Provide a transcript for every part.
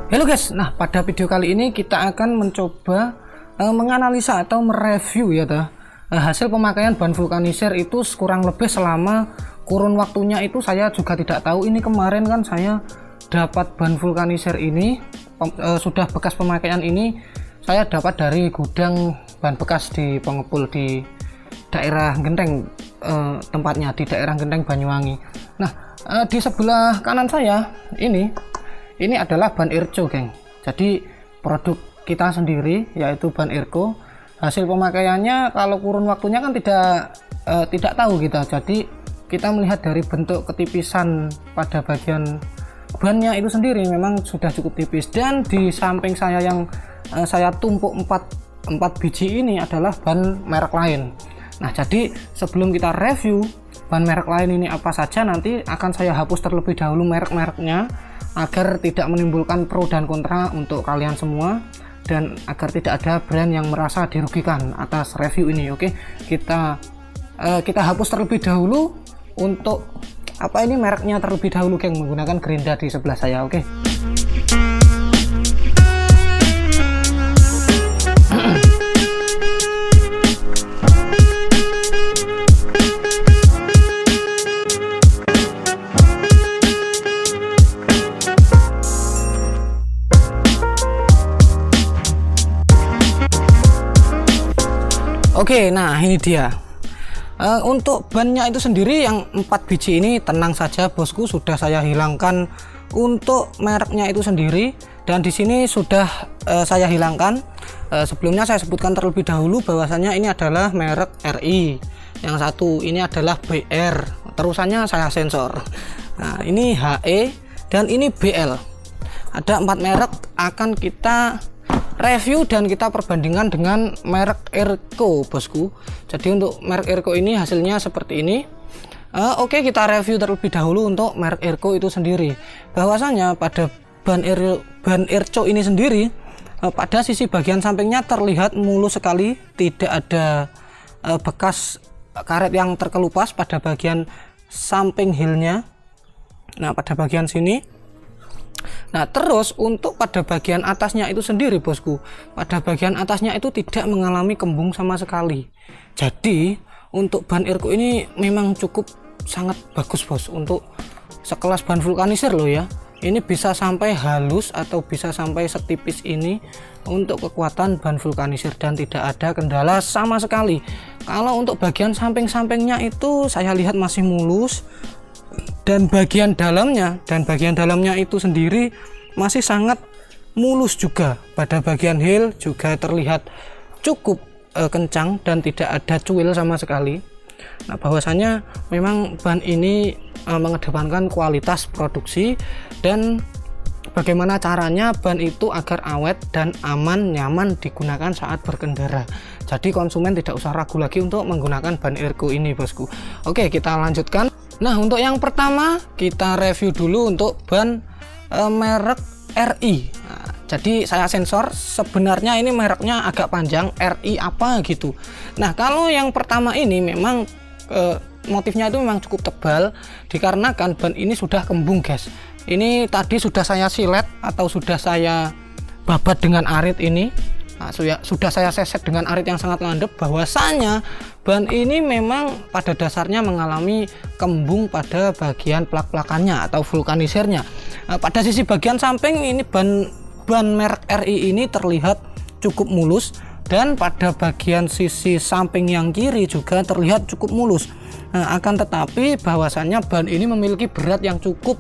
Halo guys, nah pada video kali ini kita akan mencoba menganalisa atau mereview ya hasil pemakaian bahan vulkanisir itu kurang lebih selama kurun waktunya itu saya juga tidak tahu. Ini kemarin kan saya dapat bahan vulkanisir ini sudah bekas pemakaian ini saya dapat dari gudang bahan bekas di pengepul di daerah Genteng, tempatnya di daerah Genteng Banyuwangi. Nah di sebelah kanan saya ini adalah ban Irco, geng. Jadi produk kita sendiri yaitu ban Irco. Hasil pemakaiannya kalau kurun waktunya kan tidak tahu kita. Jadi kita melihat dari bentuk ketipisan pada bagian bannya itu sendiri memang sudah cukup tipis, dan di samping saya yang saya tumpuk 4 biji ini adalah ban merek lain. Nah, jadi sebelum kita review ban merek lain ini apa saja, nanti akan saya hapus terlebih dahulu merek-mereknya agar tidak menimbulkan pro dan kontra untuk kalian semua, dan agar tidak ada brand yang merasa dirugikan atas review ini. Oke, kita hapus terlebih dahulu untuk mereknya terlebih dahulu, geng, menggunakan gerinda di sebelah saya. Oke. Oke, nah ini dia. Untuk bannya itu sendiri yang 4 biji ini, tenang saja bosku, sudah saya hilangkan untuk mereknya itu sendiri, dan di sini sudah saya hilangkan. Sebelumnya saya sebutkan terlebih dahulu bahwasanya ini adalah merek RI, yang satu ini adalah BR, terusannya saya sensor. Nah, ini HE dan ini BL. Ada 4 merek akan kita review dan kita perbandingkan dengan merek Irco, bosku. Jadi untuk merek Irco ini hasilnya seperti ini. Oke, kita review terlebih dahulu untuk merek Irco itu sendiri. Bahwasanya pada ban Irco ini sendiri, pada sisi bagian sampingnya terlihat mulus sekali, tidak ada bekas karet yang terkelupas pada bagian samping heelnya. Nah, pada bagian sini. Nah, terus untuk pada bagian atasnya itu sendiri, bosku, pada bagian atasnya itu tidak mengalami kembung sama sekali. Jadi untuk ban Irco ini memang cukup sangat bagus, bos, untuk sekelas ban vulkanisir loh ya. Ini bisa sampai halus atau bisa sampai setipis ini untuk kekuatan ban vulkanisir, dan tidak ada kendala sama sekali. Kalau untuk bagian samping-sampingnya itu saya lihat masih mulus, dan bagian dalamnya itu sendiri masih sangat mulus juga. Pada bagian heel juga terlihat cukup kencang dan tidak ada cuil sama sekali. Nah, bahwasanya memang ban ini mengedepankan kualitas produksi dan bagaimana caranya ban itu agar awet dan aman, nyaman digunakan saat berkendara. Jadi konsumen tidak usah ragu lagi untuk menggunakan ban Irco ini, bosku. Oke, kita lanjutkan. Nah, untuk yang pertama kita review dulu untuk ban merek RI. Nah, jadi saya sensor, sebenarnya ini mereknya agak panjang, RI apa gitu. Nah, kalau yang pertama ini memang motifnya itu memang cukup tebal, dikarenakan ban ini sudah kembung, guys. Ini tadi sudah saya silet atau sudah saya babat dengan arit ini. Nah, sudah saya seset dengan arit yang sangat landep, bahwasanya ban ini memang pada dasarnya mengalami kembung pada bagian plak-plakannya atau vulkanisirnya. Nah, pada sisi bagian samping ini ban merek RI ini terlihat cukup mulus, dan pada bagian sisi samping yang kiri juga terlihat cukup mulus. Nah, akan tetapi bahwasanya ban ini memiliki berat yang cukup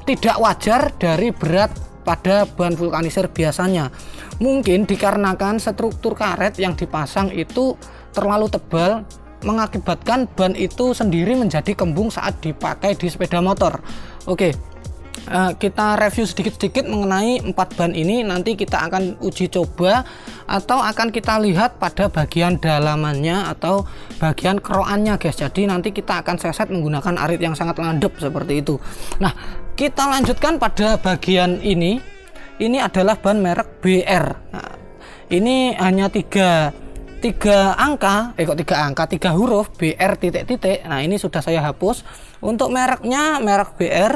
tidak wajar dari berat pada ban vulkanisir biasanya. Mungkin dikarenakan struktur karet yang dipasang itu terlalu tebal, mengakibatkan ban itu sendiri menjadi kembung saat dipakai di sepeda motor. Oke, kita review sedikit-sedikit mengenai 4 ban ini. Nanti kita akan uji coba atau akan kita lihat pada bagian dalamannya atau bagian keroannya, guys. Jadi nanti kita akan seset menggunakan arit yang sangat landep seperti itu. Nah, kita lanjutkan pada bagian ini. Ini adalah ban merek BR. Nah, ini hanya tiga huruf BR titik-titik. Nah, ini sudah saya hapus. Untuk mereknya merek BR.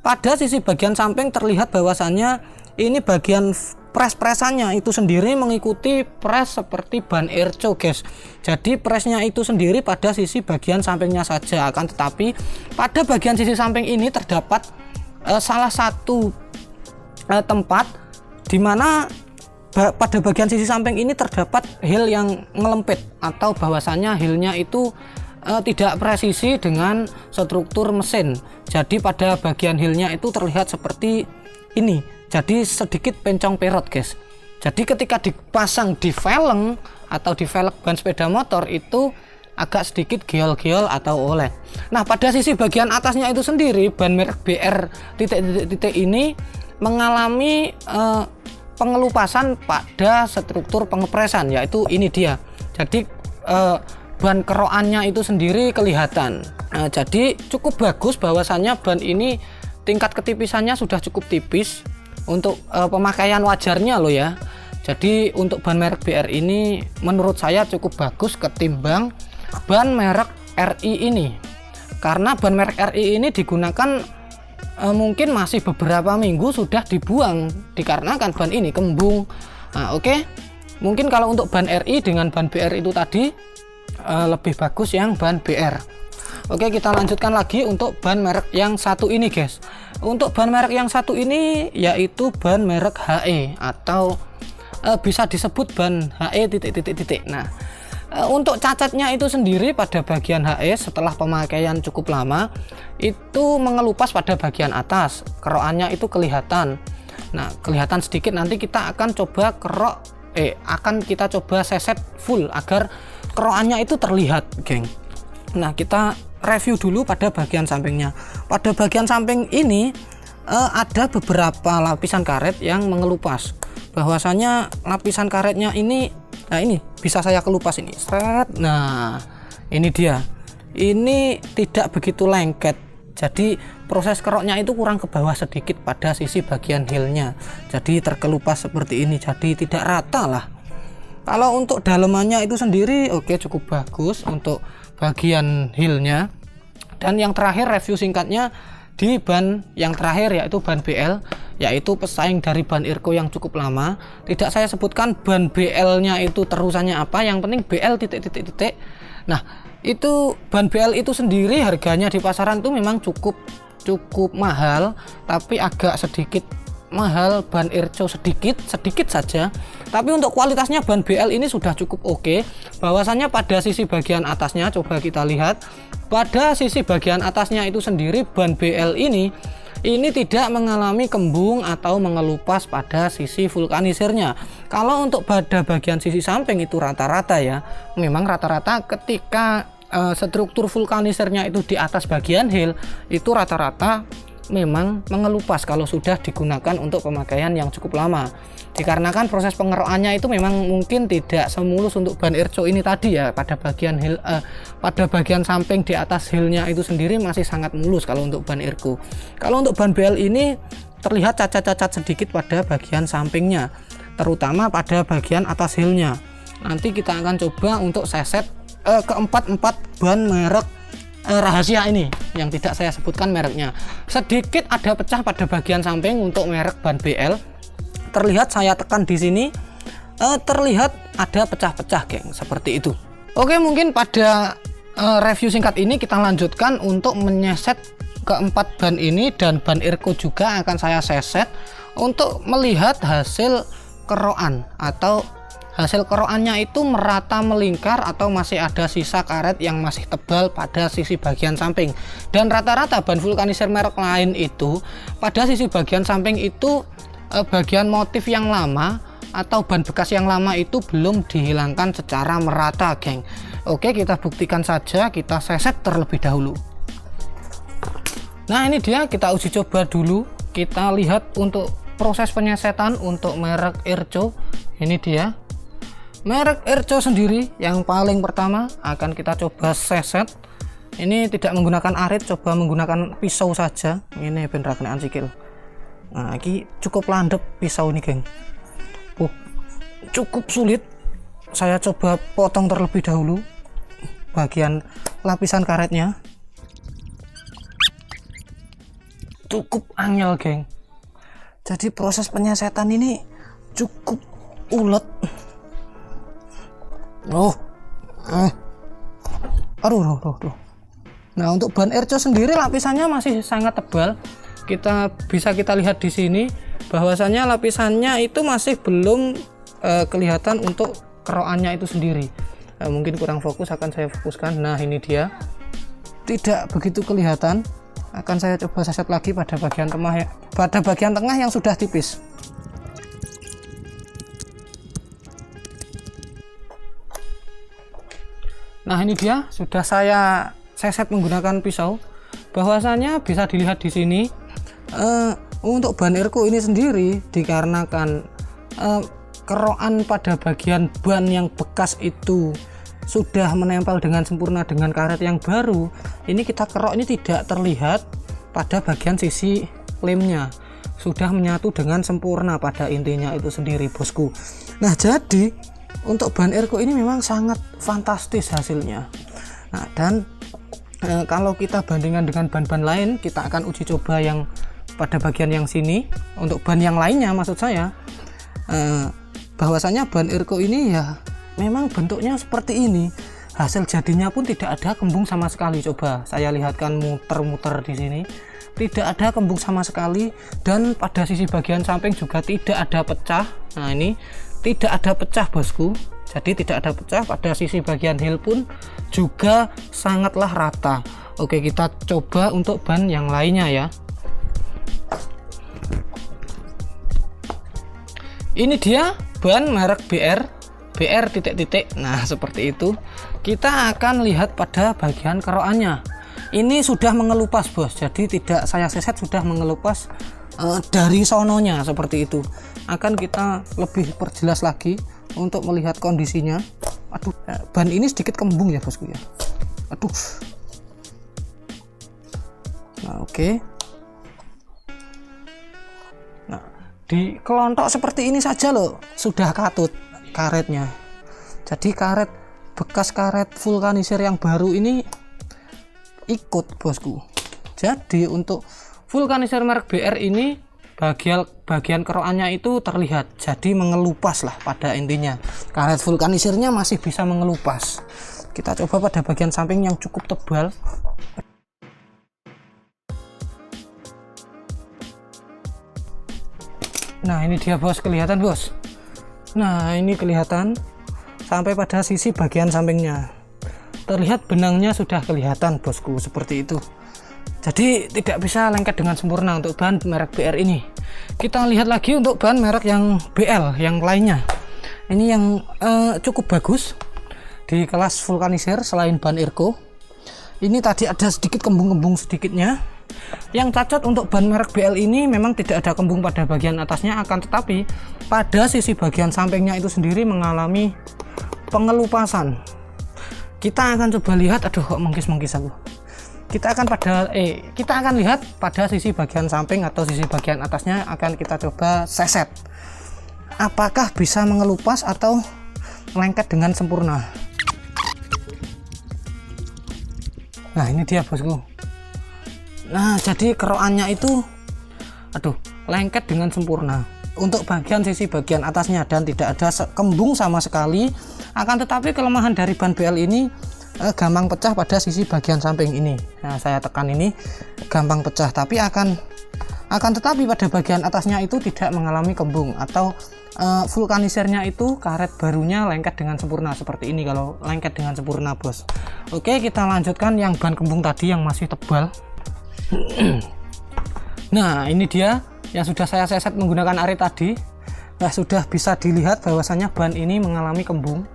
pada sisi bagian samping terlihat bahwasannya ini bagian presannya itu sendiri mengikuti pres seperti ban Erco guys. Jadi presnya itu sendiri pada sisi bagian sampingnya saja, akan tetapi pada bagian sisi samping ini terdapat salah satu tempat di mana pada bagian sisi samping ini terdapat heel yang ngelempit, atau bahwasannya heelnya itu tidak presisi dengan struktur mesin. Jadi pada bagian heelnya itu terlihat seperti ini, jadi sedikit pencong perot guys. Jadi ketika dipasang di velg atau di velg ban sepeda motor itu agak sedikit geol-geol atau oleng. Nah pada sisi bagian atasnya itu sendiri ban merek BR titik-titik ini mengalami pengelupasan pada struktur pengepresan, yaitu ini dia. Jadi ban kerokannya itu sendiri kelihatan. Jadi cukup bagus bahwasannya ban ini tingkat ketipisannya sudah cukup tipis untuk pemakaian wajarnya loh ya. Jadi untuk ban merek BR ini menurut saya cukup bagus ketimbang ban merek RI ini, karena ban merek RI ini digunakan mungkin masih beberapa minggu sudah dibuang dikarenakan ban ini kembung. Nah, oke. Mungkin kalau untuk ban RI dengan ban BR itu tadi lebih bagus yang ban BR. Oke, kita lanjutkan lagi untuk ban merek yang satu ini guys. Untuk ban merek yang satu ini yaitu ban merek HE atau bisa disebut ban HE titik-titik. Nah, untuk cacatnya itu sendiri pada bagian HE setelah pemakaian cukup lama itu mengelupas pada bagian atas, kerokannya itu kelihatan. Nah, kelihatan sedikit, nanti kita akan coba kita coba seset full agar kerokannya itu terlihat geng. Nah kita review dulu pada bagian sampingnya. Pada bagian samping ini ada beberapa lapisan karet yang mengelupas. Bahwasanya lapisan karetnya ini, nah ini bisa saya kelupas ini. Nah ini dia. Ini tidak begitu lengket. Jadi proses keroknya itu kurang ke bawah sedikit pada sisi bagian heelnya. Jadi terkelupas seperti ini. Jadi tidak rata lah. Kalau untuk dalemannya itu sendiri oke, cukup bagus untuk bagian heelnya. Dan yang terakhir review singkatnya di ban yang terakhir yaitu ban BL, yaitu pesaing dari ban Irco yang cukup lama. Tidak saya sebutkan ban BL nya itu terusannya apa, yang penting BL titik. Nah itu ban BL itu sendiri harganya di pasaran itu memang cukup mahal, tapi agak sedikit mahal ban Irco sedikit saja. Tapi untuk kualitasnya ban BL ini sudah cukup oke. Bahwasannya pada sisi bagian atasnya, coba kita lihat pada sisi bagian atasnya itu sendiri ban BL ini tidak mengalami kembung atau mengelupas pada sisi vulkanisirnya. Kalau untuk pada bagian sisi samping itu rata-rata ya, memang rata-rata ketika struktur vulkanisirnya itu di atas bagian heel itu rata-rata memang mengelupas kalau sudah digunakan untuk pemakaian yang cukup lama. Dikarenakan proses pengerokannya itu memang mungkin tidak semulus untuk ban Irco ini tadi ya. Pada bagian heel, pada bagian samping di atas heelnya itu sendiri masih sangat mulus kalau untuk ban Irco. Kalau untuk ban BL ini terlihat cacat-cacat sedikit pada bagian sampingnya, terutama pada bagian atas heelnya. Nanti kita akan coba untuk seset keempat ban merek rahasia ini yang tidak saya sebutkan mereknya. Sedikit ada pecah pada bagian samping untuk merek ban BL. Terlihat saya tekan di sini, terlihat ada pecah-pecah geng, seperti itu. Oke, mungkin pada review singkat ini kita lanjutkan untuk menyeset keempat ban ini, dan ban Irco juga akan saya seset untuk melihat hasil kerokan atau hasil kerokannya itu merata melingkar atau masih ada sisa karet yang masih tebal pada sisi bagian samping. Dan rata-rata ban vulkanisir merek lain itu pada sisi bagian samping itu bagian motif yang lama atau ban bekas yang lama itu belum dihilangkan secara merata geng. Oke, kita buktikan saja, kita seset terlebih dahulu. Nah ini dia, kita uji coba dulu. Kita lihat untuk proses penyesetan untuk merek Irco. Ini dia merek Irco sendiri. Yang paling pertama akan kita coba seset. Ini tidak menggunakan arit, coba menggunakan pisau saja. Ini ben ra kenaan sikil. Nah ini cukup landep pisau ini geng. Cukup sulit. Saya coba potong terlebih dahulu bagian lapisan karetnya. cukup angel, geng. Jadi proses penyesetan ini cukup ulet. Aduh. Nah, untuk ban airco sendiri lapisannya masih sangat tebal. Bisa kita lihat di sini bahwasanya lapisannya itu masih belum kelihatan untuk kerokannya itu sendiri. Mungkin kurang fokus, akan saya fokuskan. Nah, ini dia. Tidak begitu kelihatan. Akan saya coba seset lagi pada bagian tengah yang sudah tipis. Nah, ini dia sudah saya seset menggunakan pisau. Bahwasanya bisa dilihat di sini untuk ban airco ini sendiri dikarenakan kerokan pada bagian ban yang bekas itu sudah menempel dengan sempurna dengan karet yang baru. Ini kita kerok ini tidak terlihat pada bagian sisi lemnya, sudah menyatu dengan sempurna pada intinya itu sendiri, bosku. Nah, jadi untuk ban airco ini memang sangat fantastis hasilnya. Nah, dan kalau kita bandingkan dengan ban-ban lain, kita akan uji coba yang pada bagian yang sini. Untuk ban yang lainnya maksud saya, bahwasanya ban airco ini ya memang bentuknya seperti ini. Hasil jadinya pun tidak ada kembung sama sekali. Coba saya lihatkan muter-muter di sini, tidak ada kembung sama sekali. Dan pada sisi bagian samping juga tidak ada pecah. Nah, ini tidak ada pecah, bosku. Jadi tidak ada pecah. Pada sisi bagian heel pun juga sangatlah rata. Oke, kita coba untuk ban yang lainnya ya. Ini dia ban merek BR titik-titik. Nah, seperti itu. Kita akan lihat pada bagian kerokannya. Ini sudah mengelupas, bos. Jadi tidak saya seset, sudah mengelupas dari sononya seperti itu. Akan kita lebih perjelas lagi untuk melihat kondisinya. Aduh, ban ini sedikit kembung ya, bosku ya. Aduh. Nah, oke. Nah, di kelontok seperti ini saja loh, sudah katut karetnya. Jadi bekas karet vulkanisir yang baru ini ikut, bosku. Jadi untuk vulkanisir merek BR ini bagian kerokannya itu terlihat, jadi mengelupas lah pada intinya. Karet vulkanisirnya masih bisa mengelupas. Kita coba pada bagian samping yang cukup tebal. Nah, ini dia, bos, kelihatan, bos. Nah, ini kelihatan sampai pada sisi bagian sampingnya. Terlihat benangnya sudah kelihatan, bosku, seperti itu. Jadi tidak bisa lengket dengan sempurna untuk ban merek BR ini. Kita lihat lagi untuk ban merek yang BL yang lainnya. Ini yang cukup bagus di kelas vulkanisir selain ban airco. Ini tadi ada sedikit kembung-kembung sedikitnya. Yang cacat untuk ban merek BL ini memang tidak ada kembung pada bagian atasnya, akan tetapi pada sisi bagian sampingnya itu sendiri mengalami pengelupasan. Kita akan coba lihat. Aduh, kok mengkis-mengkis aku. Kita akan lihat pada sisi bagian samping atau sisi bagian atasnya, akan kita coba seset. Apakah bisa mengelupas atau lengket dengan sempurna. Nah, ini dia, bosku. Nah, jadi kerokannya itu lengket dengan sempurna untuk sisi bagian atasnya, dan tidak ada kembung sama sekali. Akan tetapi kelemahan dari ban BL ini gampang pecah pada sisi bagian samping ini. Nah, saya tekan ini gampang pecah, tapi akan tetapi pada bagian atasnya itu tidak mengalami kembung, atau vulkanisirnya itu karet barunya lengket dengan sempurna seperti ini kalau lengket dengan sempurna, bos. Oke, kita lanjutkan yang ban kembung tadi yang masih tebal. Nah, ini dia yang sudah saya seset menggunakan arit tadi. Nah, sudah bisa dilihat bahwasanya ban ini mengalami kembung.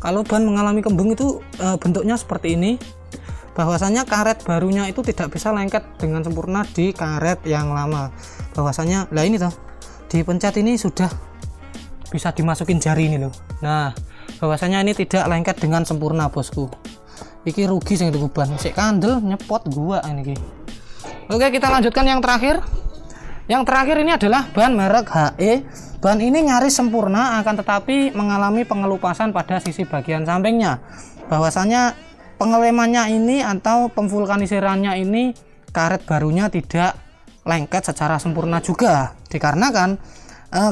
Kalau ban mengalami kembung itu bentuknya seperti ini. Bahwasanya karet barunya itu tidak bisa lengket dengan sempurna di karet yang lama. Bahwasanya, lah ini toh, dipencet ini sudah bisa dimasukin jari ini loh. Nah, bahwasanya ini tidak lengket dengan sempurna, bosku. Iki rugi sing tuku ban, sik kandel nyepot gua ini. Oke, kita lanjutkan yang terakhir. Yang terakhir ini adalah ban merek HE. Ban ini nyaris sempurna, akan tetapi mengalami pengelupasan pada sisi bagian sampingnya. Bahwasanya pengelemannya ini atau pemvulkanisirannya ini karet barunya tidak lengket secara sempurna juga, dikarenakan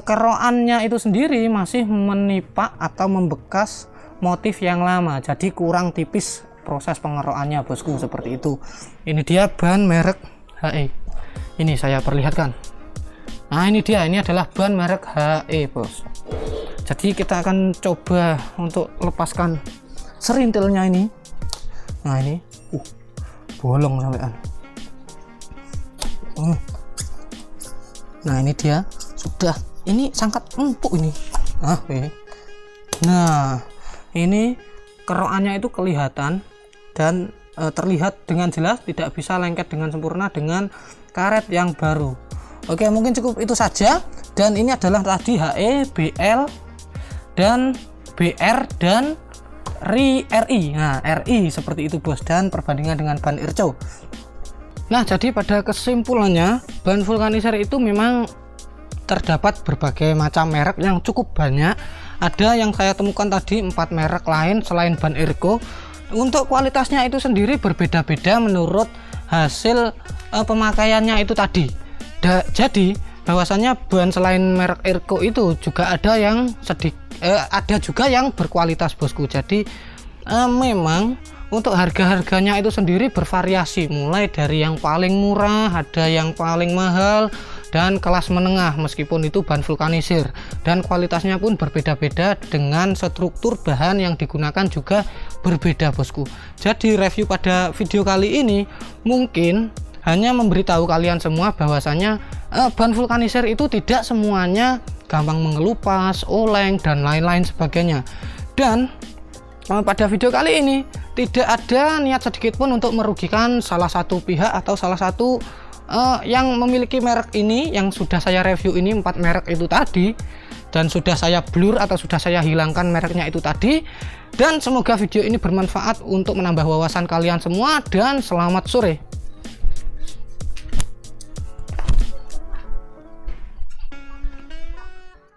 kerokannya itu sendiri masih menipak atau membekas motif yang lama, jadi kurang tipis proses pengerokannya bosku, seperti itu. Ini dia ban merek HE, ini saya perlihatkan. Nah ini dia, ini adalah ban merek HE bos. Jadi kita akan coba untuk lepaskan serintilnya ini. Nah ini bolong sampean. Nah ini dia, sudah, ini sangat empuk ini. Nah ini kerokannya itu kelihatan dan terlihat dengan jelas, tidak bisa lengket dengan sempurna dengan karet yang baru. Oke, mungkin cukup itu saja. Dan ini adalah tadi HE, BL, dan BR, dan RI. Nah, RI seperti itu bos, dan perbandingan dengan ban Irco. Nah, jadi pada kesimpulannya, ban vulkanizer itu memang terdapat berbagai macam merek yang cukup banyak. Ada yang saya temukan tadi 4 merek lain selain ban Irco. Untuk kualitasnya itu sendiri berbeda-beda menurut hasil pemakaiannya itu tadi. Jadi bahwasannya ban selain merek Irco itu juga ada yang ada juga yang berkualitas bosku. Jadi memang untuk harga-harganya itu sendiri bervariasi, mulai dari yang paling murah, ada yang paling mahal, dan kelas menengah, meskipun itu ban vulkanisir, dan kualitasnya pun berbeda-beda dengan struktur bahan yang digunakan juga berbeda bosku. Jadi review pada video kali ini mungkin hanya memberitahu kalian semua bahwasanya ban vulkanisir itu tidak semuanya gampang mengelupas, oleng, dan lain-lain sebagainya. Dan pada video kali ini tidak ada niat sedikit pun untuk merugikan salah satu pihak atau salah satu yang memiliki merek ini, yang sudah saya review ini 4 merek itu tadi, dan sudah saya blur atau sudah saya hilangkan mereknya itu tadi. Dan semoga video ini bermanfaat untuk menambah wawasan kalian semua, dan selamat sore.